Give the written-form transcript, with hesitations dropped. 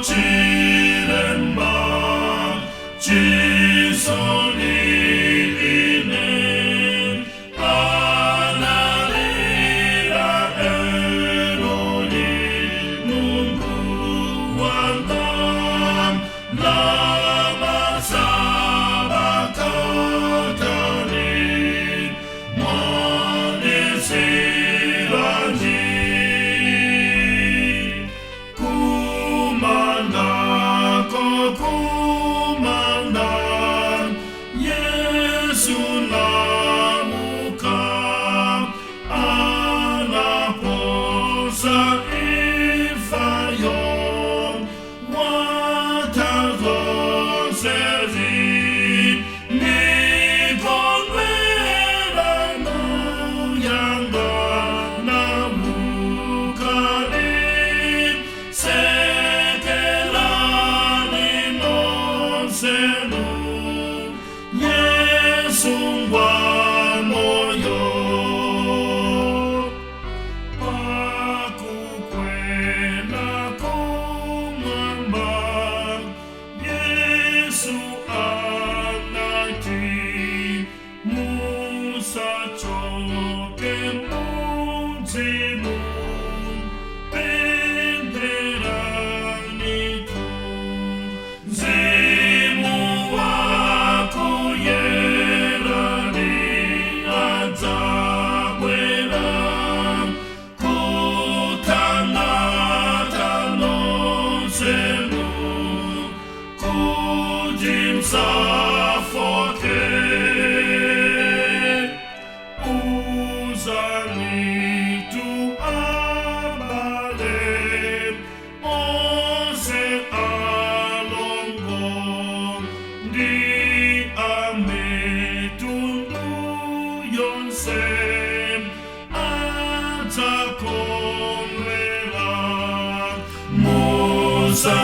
지는 밤 지손이 있는 하나리라 에로히 문구한담 라마 사바타타니 모니시라니 구만난 예수 나무가 아나포사 이파용 와타도세지 니콘웨라 노양가 나무가리 예수와 모여 바꾸괴나 공만방 예수 안나티 무사초게 뭉지문 벤테라니투 Safoke uzani tu abale ose alongo di ame tundu yonsem atakomela musa